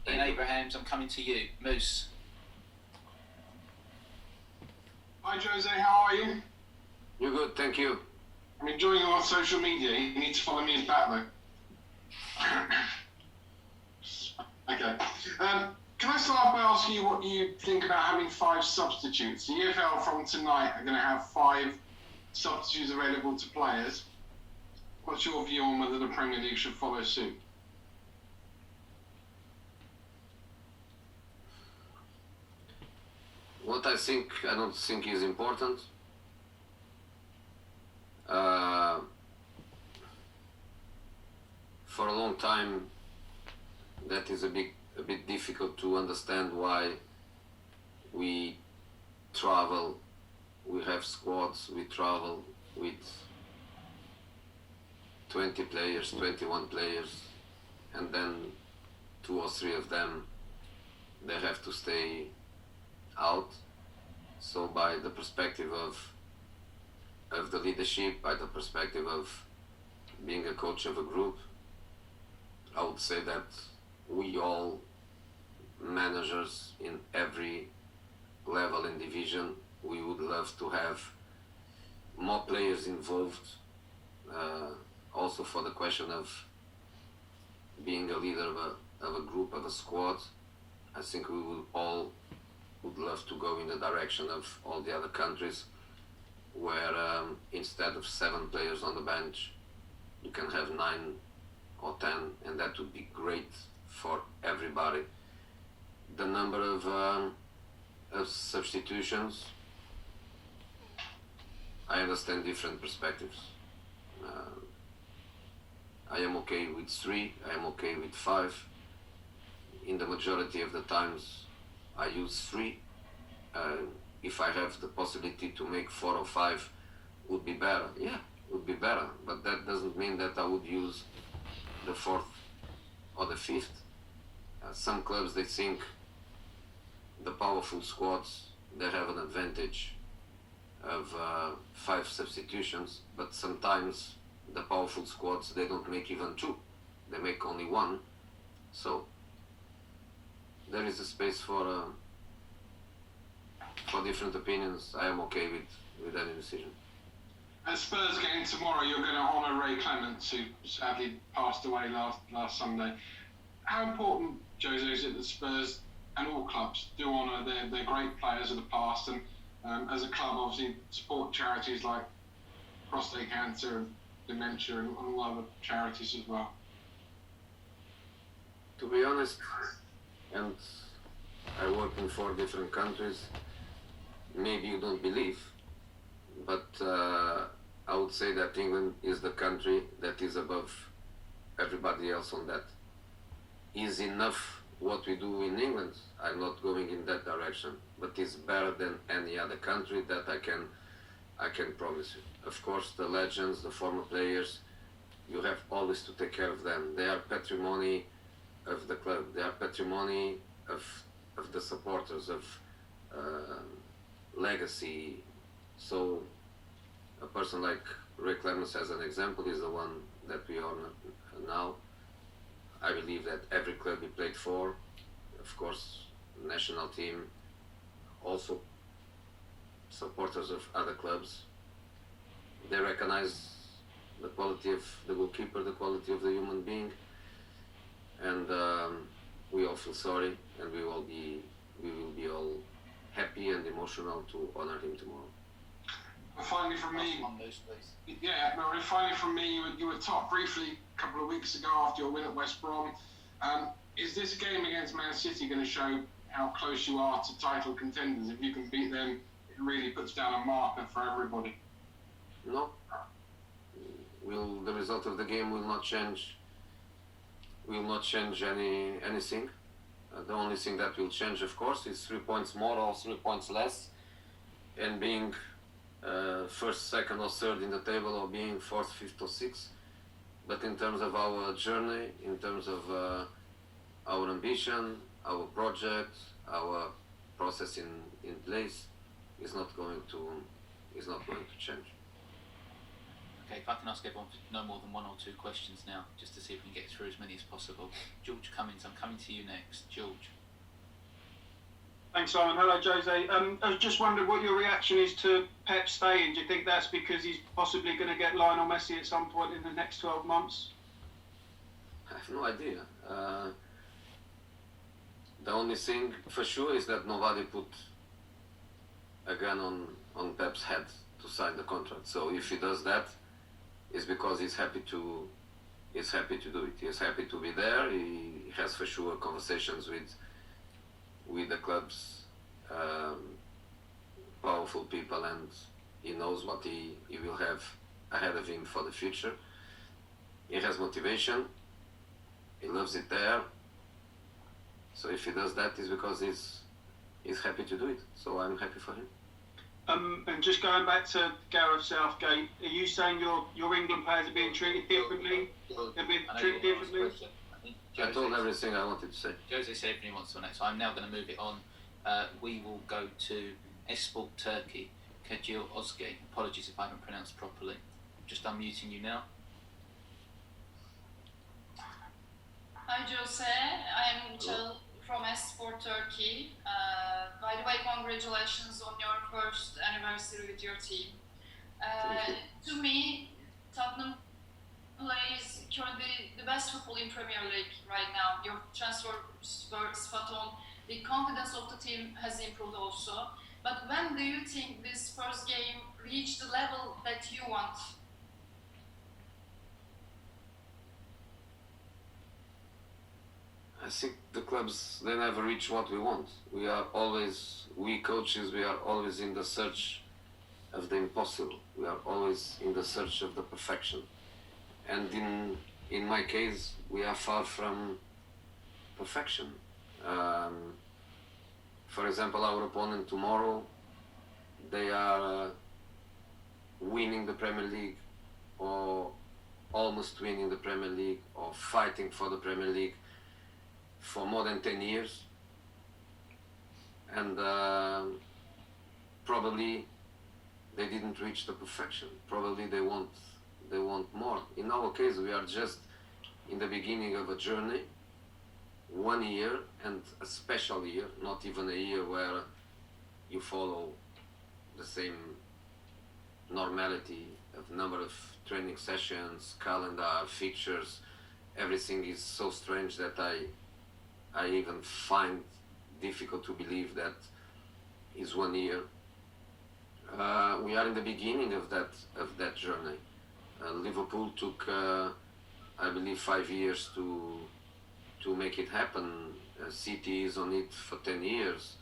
Ian Abrahams, I'm coming to you. Moose. Hi Jose, how are you? You're good, thank you. I'm enjoying you on social media. You need to follow me back though. Okay. Can I start by asking you what you think about having 5 substitutes? The EFL from tonight are going to have 5 substitutes available to players. What's your view on whether the Premier League should follow suit? What I don't think is important. For a long time, that is a bit difficult to understand why we travel, we have squads, we travel with 20 players, 21 players, and then 2 or 3 of them, they have to stay out. So by the perspective of the leadership, by the perspective of being a coach of a group, I would say that we all, managers in every level and division, we would love to have more players involved, also for the question of being a leader of a group, of a squad. I think we would love to go in the direction of all the other countries where instead of 7 players on the bench, you can have 9 or 10, and that would be great for everybody. The number of substitutions, I understand different perspectives. I am okay with 3, I am okay with 5. In the majority of the times, I use 3. If I have the possibility to make 4 or 5, would be better. Yeah, would be better. But that doesn't mean that I would use the 4th or the 5th. Some clubs, they think the powerful squads, they have an advantage of 5 substitutions, but sometimes the powerful squads, they don't make even 2. They make only 1. So there is a space for different opinions. I am okay with any decision. At Spurs game tomorrow, you're going to honour Ray Clements, who sadly passed away last Sunday. How important, Jose, is it that Spurs and all clubs do honour their great players of the past, and as a club, obviously, support charities like prostate cancer and dementia and all other charities as well? To be honest, and I work in 4 different countries, maybe you don't believe, but I would say that England is the country that is above everybody else on that. Is enough what we do in England? I'm not going in that direction, but it's better than any other country, that I can promise you. Of course, the legends, the former players, you have always to take care of them. They are patrimony of the club. They are patrimony of the supporters, of legacy. So a person like Ray Clements, as an example, is the one that we honor now. I believe that every club he played for, of course, national team, also supporters of other clubs, they recognize the quality of the goalkeeper, the quality of the human being, and we all feel sorry, and we will be all happy and emotional to honor him tomorrow. Finally from me, finally from me, you were top briefly a couple of weeks ago after your win at West Brom. Is this game against Man City going to show how close you are to title contenders? If you can beat them, it really puts down a marker for everybody. No. The result of the game will not change. Will not change anything. The only thing that will change, of course, is 3 points more or 3 points less, and being first, second, or third in the table, or being 4th, 5th, or 6th. But in terms of our journey, in terms of our ambition, our project, our process in place, is not going to change. Okay, if I can ask everyone for no more than one or two questions now, just to see if we can get through as many as possible. George Cummins, I'm coming to you next. George. Thanks, Simon. Hello, Jose. I was just wondering what your reaction is to Pep staying. Do you think that's because he's possibly going to get Lionel Messi at some point in the next 12 months? I have no idea. The only thing for sure is that nobody put a gun on Pep's head to sign the contract. So if he does that, it's because he's happy to do it. He's happy to be there. He has for sure conversations with the club's powerful people, and he knows what he will have ahead of him for the future. He has motivation. He loves it there. So if he does that, it's because he's happy to do it. So I'm happy for him. And just going back to Gareth Southgate, are you saying your England players are being treated differently? They're being treated differently? I told everything I wanted to say. Jose said everything he wants to next, so I'm now going to move it on. We will go to Esport Turkey, Kajil Ozge. Apologies if I haven't pronounced properly. Just unmuting you now. Hi Jose, I am Jill from Esport Turkey. By the way, congratulations on your first anniversary with your team. To me, Tottenham plays currently the best football in Premier League right now. Your transfers were spot on. The confidence of the team has improved also. But when do you think this first game reached the level that you want? I think the clubs, they never reach what we want. We coaches, we are always in the search of the impossible. We are always in the search of the perfection. And in my case, we are far from perfection. For example, our opponent tomorrow, they are winning the Premier League, or almost winning the Premier League, or fighting for the Premier League for more than 10 years, and probably they didn't reach the perfection. Probably they want more. In our case, we are just in the beginning of a journey, 1 year, and a special year, not even a year where you follow the same normality of number of training sessions, calendar, fixtures. Everything is so strange that I even find difficult to believe that is 1 year. We are in the beginning of that journey. Liverpool took, I believe, 5 years to make it happen. City is on it for 10 years.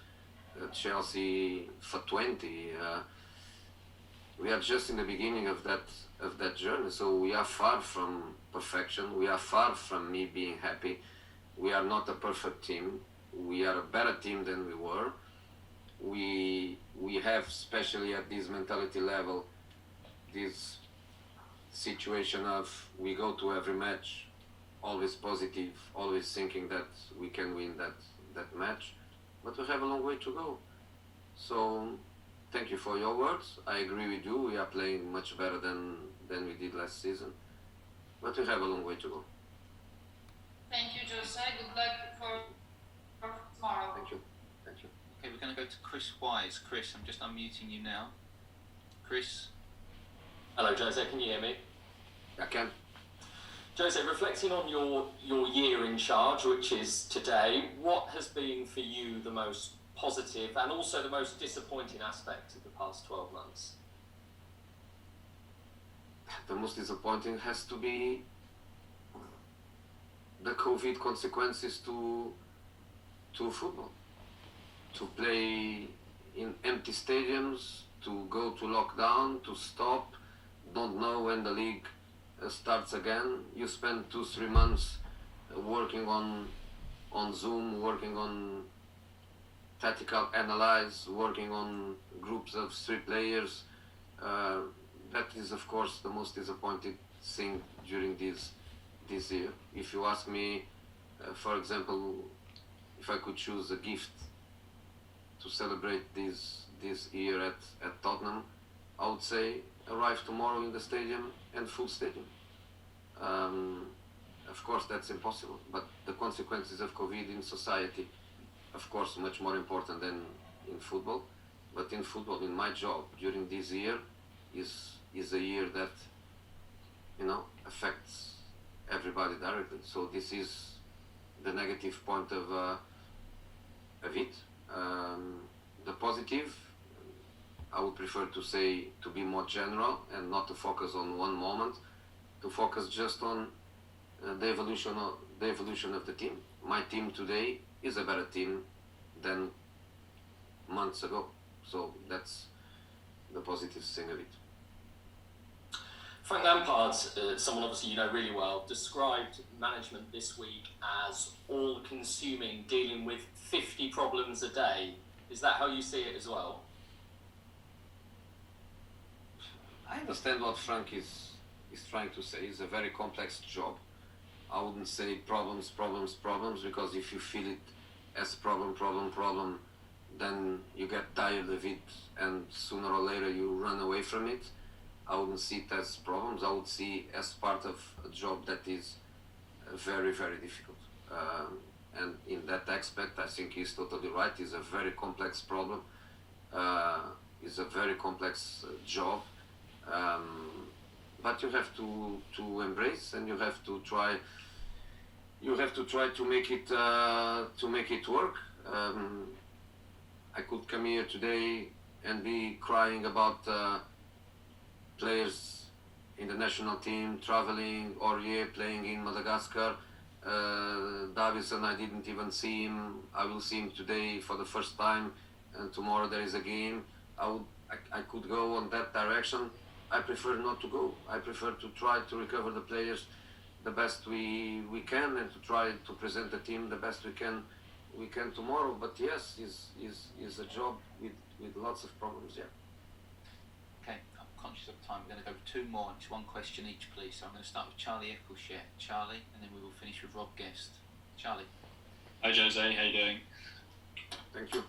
Chelsea for 20. We are just in the beginning of that journey. So we are far from perfection. We are far from me being happy. We are not a perfect team. We are a better team than we were. We have, especially at this mentality level, this situation of we go to every match always positive, always thinking that we can win that match, but we have a long way to go. So thank you for your words. I agree with you. We are playing much better than we did last season, but we have a long way to go. Thank you, Jose. Good luck for tomorrow. Thank you. Okay, we're going to go to Chris Wise. Chris, I'm just unmuting you now. Chris. Hello, Jose. Can you hear me? I can. Jose, reflecting on your year in charge, which is today, what has been for you the most positive and also the most disappointing aspect of the past 12 months? The most disappointing has to be the COVID consequences to football. To play in empty stadiums, to go to lockdown, to stop, don't know when the league starts again. You spend 2-3 months working on Zoom, working on tactical analyze, working on groups of 3 players. That is, of course, the most disappointing thing during this year. If you ask me, for example, if I could choose a gift to celebrate this year at Tottenham, I would say arrive tomorrow in the stadium and full stadium. Of course, that's impossible, but the consequences of COVID in society, of course, much more important than in football. But in football, in my job during this year, is a year that affects everybody directly. So this is the negative point of it. The positive, I would prefer to say, to be more general and not to focus on one moment, to focus just on the evolution of the team. My team today is a better team than months ago. So that's the positive thing of it. Frank Lampard, someone obviously you know really well, described management this week as all-consuming, dealing with 50 problems a day. Is that how you see it as well? I understand what Frank is trying to say. It's a very complex job. I wouldn't say problems, because if you feel it as problem, then you get tired of it and sooner or later you run away from it. I wouldn't see it as problems. I would see as part of a job that is very, very difficult. And in that aspect, I think he's totally right. It's a very complex problem. It's a very complex job. But you have to embrace, and you have to try to make it work. I could come here today and be crying about players in the national team traveling, Aurier playing in Madagascar, Davison, I didn't even see him. I will see him today for the first time, and tomorrow there is a game. I could go on that direction. I prefer not to go. I prefer to try to recover the players the best we can, and to try to present the team the best we can tomorrow. But yes, is a job with lots of problems. Yeah. Okay, I'm conscious of time. We're going to go for two more, and just one question each, please. So I'm going to start with Charlie Eccleshare. Charlie, and then we will finish with Rob Guest. Charlie. Hi Jose, how you doing? Thank you.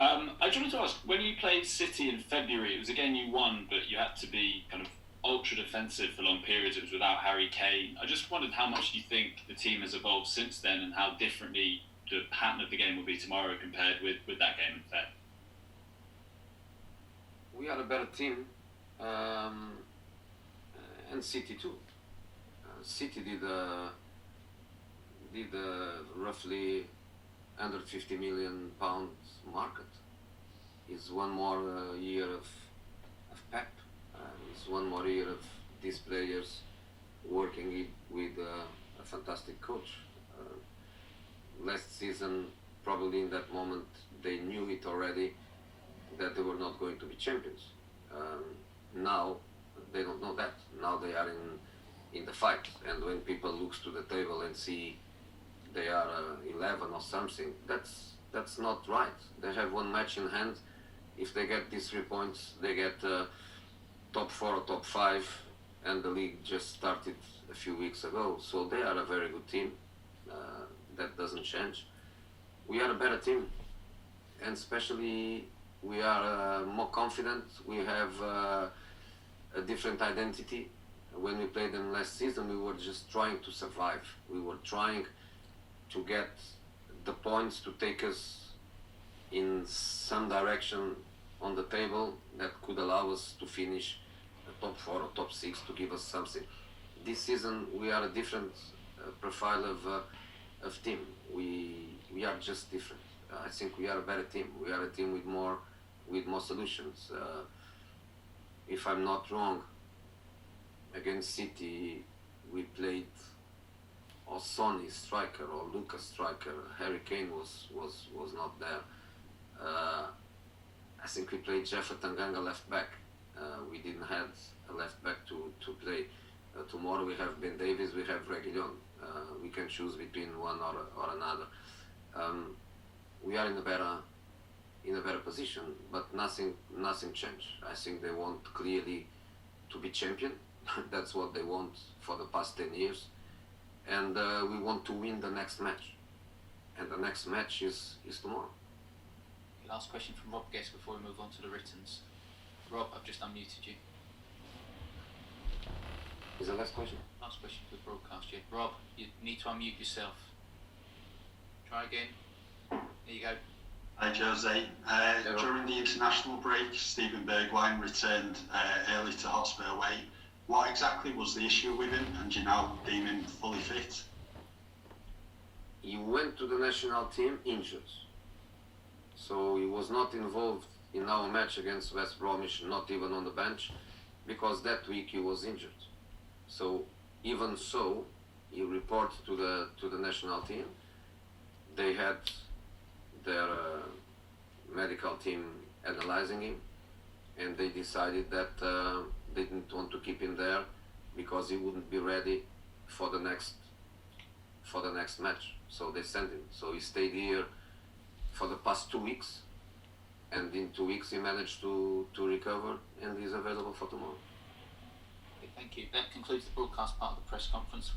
I just wanted to ask, when you played City in February, it was a game you won, but you had to be kind of ultra defensive for long periods. It was without Harry Kane. I just wondered how much do you think the team has evolved since then, and how differently the pattern of the game will be tomorrow compared with that game in Feb? We are a better team, and City too. City did roughly under £50 million market. It's one more year of Pep. It's one more year of these players working with a fantastic coach. Last season, probably in that moment, they knew it already that they were not going to be champions. Now they don't know that. Now they are in the fight, and when people look to the table and see they are 11 or something, that's not right. They have one match in hand. If they get these 3 points, they get top 4 or top 5, and the league just started a few weeks ago. So they are a very good team. That doesn't change. We are a better team, and especially we are more confident. We have a different identity. When we played them last season, we were just trying to survive. We were trying to get the points to take us in some direction on the table that could allow us to finish a top 4 or top 6, to give us something. This season we are a different profile of team. We are just different. I think we are a better team. We are a team with more solutions. If I'm not wrong, against City we played or Sonny striker or Lucas striker. Harry Kane was not there. I think we played Jeff Tanganga left back. We didn't have a left back to play. Tomorrow we have Ben Davies, we have Reguilon. We can choose between one or another. We are in a better position, but nothing changed. I think they want clearly to be champion. That's what they want for the past 10 years. And we want to win the next match. And the next match is tomorrow. Last question from Rob Guest before we move on to the writtens. Rob, I've just unmuted you. Is the last question? Last question for the broadcast, yeah. Rob, you need to unmute yourself. Try again. There you go. Hi Jose. During the international break, Steven Bergwijn returned early to Hotspur away. What exactly was the issue with him, and do you now deem him fully fit? He went to the national team injured. So he was not involved in our match against West Bromwich, not even on the bench, because that week he was injured. So even so, he reported to the national team. They had their medical team analyzing him, and they decided that they didn't want to keep him there because he wouldn't be ready for the next match. So they sent him. So he stayed here for the past 2 weeks, and in 2 weeks he managed to recover and is available for tomorrow. Okay, thank you. That concludes the broadcast part of the press conference.